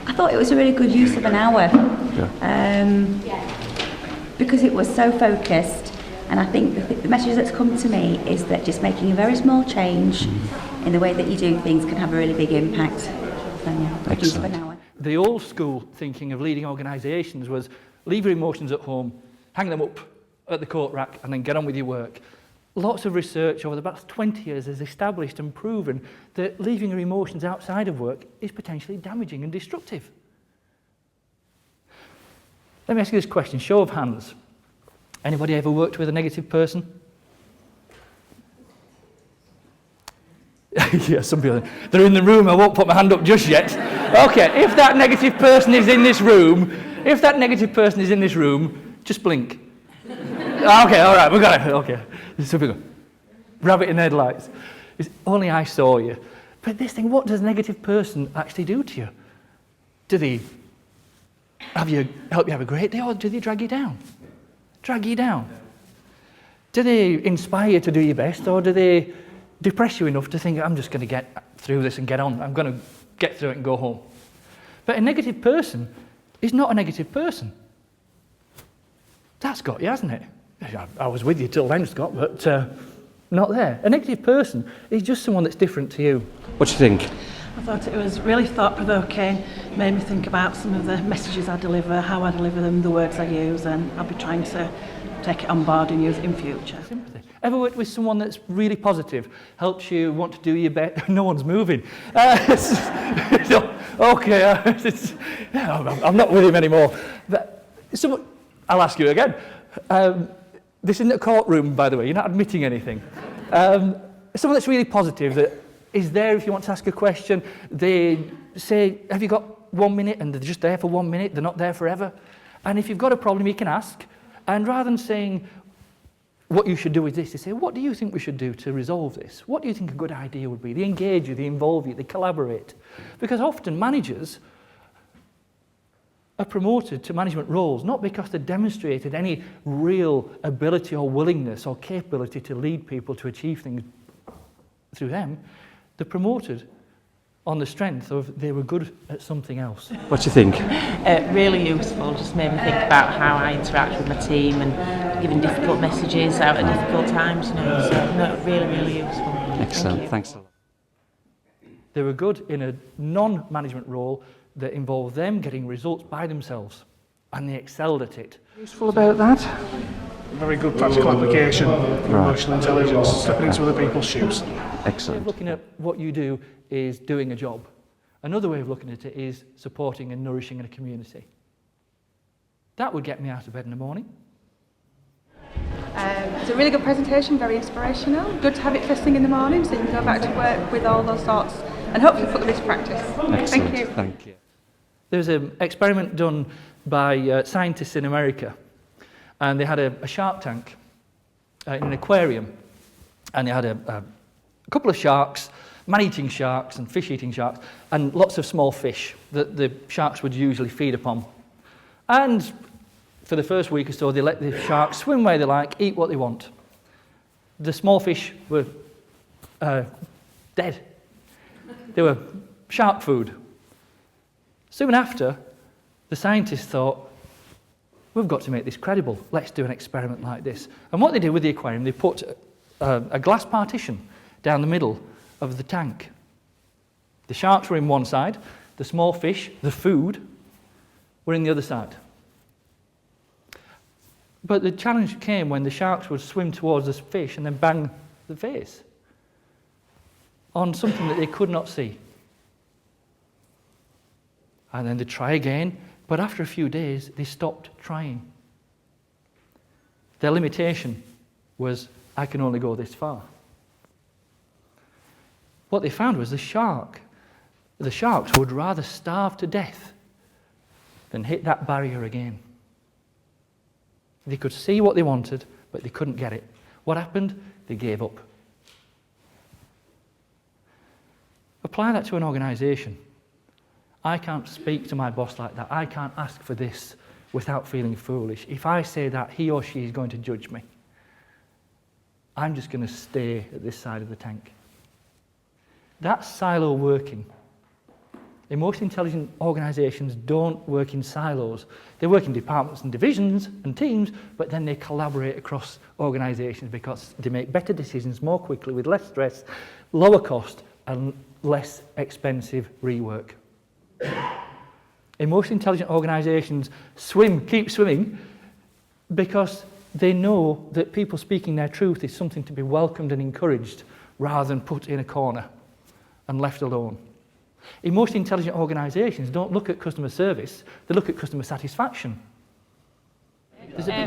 I thought it was a really good use of an hour. Because it was so focused, and I think the message that's come to me is that just making a very small change in the way that you do things can have a really big impact. So yeah, good use of an hour. The old school thinking of leading organisations was leave your emotions at home, hang them up at the coat rack and then get on with your work. Lots of research over the past 20 years has established and proven that leaving your emotions outside of work is potentially damaging and destructive. Let me ask you this question, show of hands. Anybody ever worked with a negative person? Yeah, some people, they're in the room, I won't put my hand up just yet. Okay, if that negative person is in this room, just blink. Okay, all right, we got it, okay. Super good. Rabbit in headlights. It's only I saw you. But this thing, what does a negative person actually do to you? Do they help you have a great day, or do they drag you down? Do they inspire you to do your best, or do they depress you enough to think, I'm just going to get through this and get on, I'm going to get through it and go home? But a negative person is not a negative person. That's got you, hasn't it? I was with you till then, Scott, but not there. A negative person is just someone that's different to you. What do you think? I thought it was really thought-provoking, made me think about some of the messages I deliver, how I deliver them, the words I use, and I'll be trying to take it on board and use it in future. Sympathy. Ever worked with someone that's really positive, helps you want to do your best? No one's moving. Okay, I'm not with him anymore. But I'll ask you again. This isn't a courtroom, by the way, you're not admitting anything. Someone that's really positive, that is there if you want to ask a question. They say, have you got 1 minute? And they're just there for 1 minute, they're not there forever. And if you've got a problem, you can ask. And rather than saying, what you should do is this, they say, what do you think we should do to resolve this? What do you think a good idea would be? They engage you, they involve you, they collaborate. Because often managers are promoted to management roles, not because they demonstrated any real ability or willingness or capability to lead people to achieve things through them. They're promoted on the strength of they were good at something else. What do you think? Really useful, just made me think about how I interact with my team and giving difficult messages out at difficult times, so really, really useful. Excellent, thanks a lot. They were good in a non-management role that involved them getting results by themselves, and they excelled at it. Useful about that? Very good practical application of emotional intelligence, stepping into other people's shoes. Excellent. Way of looking at what you do is doing a job. Another way of looking at it is supporting and nourishing in a community. That would get me out of bed in the morning. It's a really good presentation, very inspirational. Good to have it first thing in the morning so you can go back to work with all those thoughts and hopefully put them into practice. Excellent. Thank you. Thank you. There's an experiment done by scientists in America, and they had a shark tank in an aquarium, and they had a couple of sharks, man-eating sharks and fish-eating sharks, and lots of small fish that the sharks would usually feed upon. And for the first week or so, they let the sharks swim where they like, eat what they want. The small fish were dead. They were shark food. Soon after, the scientists thought, we've got to make this credible. Let's do an experiment like this. And what they did with the aquarium, they put a glass partition down the middle of the tank. The sharks were in one side, the small fish, the food, were in the other side. But the challenge came when the sharks would swim towards the fish and then bang the face on something that they could not see. And then they'd try again, but after a few days, they stopped trying. Their limitation was, I can only go this far. What they found was the sharks would rather starve to death than hit that barrier again. They could see what they wanted, but they couldn't get it. What happened? They gave up. Apply that to an organisation. I can't speak to my boss like that. I can't ask for this without feeling foolish. If I say that, he or she is going to judge me. I'm just going to stay at this side of the tank. That silo working Emotionally intelligent organisations don't work in silos. They work in departments and divisions and teams, but then they collaborate across organisations because they make better decisions more quickly with less stress, lower cost and less expensive rework. Emotionally intelligent organisations keep swimming because they know that people speaking their truth is something to be welcomed and encouraged rather than put in a corner and left alone. Emotionally intelligent organisations don't look at customer service, they look at customer satisfaction.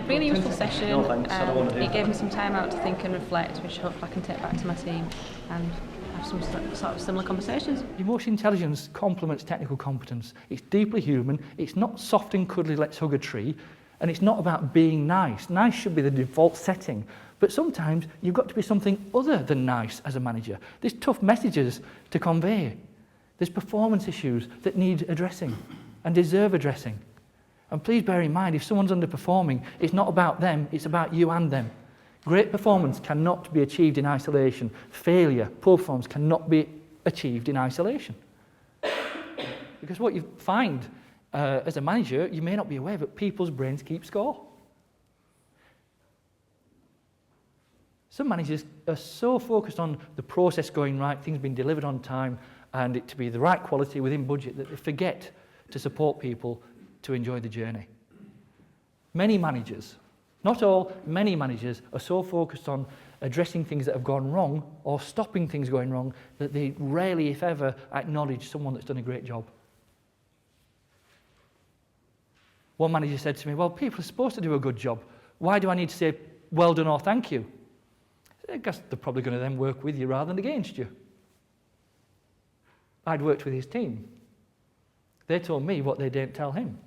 Really useful session. It gave me some time out to think and reflect, which hopefully I can take back to my team and have some sort of similar conversations. Emotional intelligence complements technical competence. It's deeply human, it's not soft and cuddly, let's hug a tree, and it's not about being nice. Nice should be the default setting, but sometimes you've got to be something other than nice as a manager. There's tough messages to convey. There's performance issues that need addressing and deserve addressing. And please bear in mind, if someone's underperforming, it's not about them, it's about you and them. Great performance cannot be achieved in isolation. Failure, poor performance cannot be achieved in isolation. Because what you find as a manager, you may not be aware, but people's brains keep score. Some managers are so focused on the process going right, things being delivered on time, and it to be the right quality within budget that they forget to support people to enjoy the journey. Many managers, not all, many managers are so focused on addressing things that have gone wrong or stopping things going wrong that they rarely, if ever, acknowledge someone that's done a great job. One manager said to me, well, people are supposed to do a good job. Why do I need to say well done or thank you? I guess they're probably going to then work with you rather than against you. I'd worked with his team. They told me what they didn't tell him.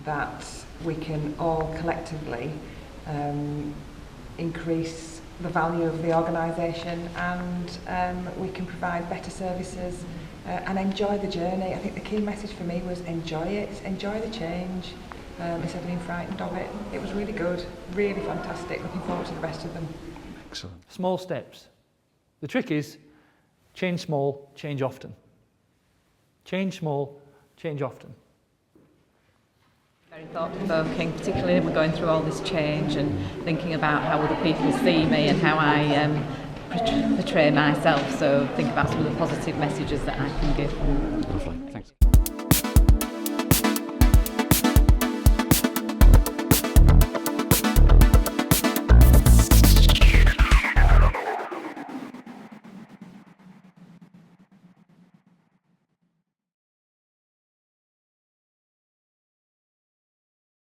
That we can all collectively increase the value of the organisation, and we can provide better services and enjoy the journey. I think the key message for me was enjoy it, enjoy the change instead of being frightened of it. It was really good, really fantastic. Looking forward to the rest of them. Excellent. Small steps. The trick is change small, change often. Change small, change often. Very thought-provoking, particularly when we're going through all this change and thinking about how other people see me and how I portray myself. So think about some of the positive messages that I can give. Lovely. Thanks.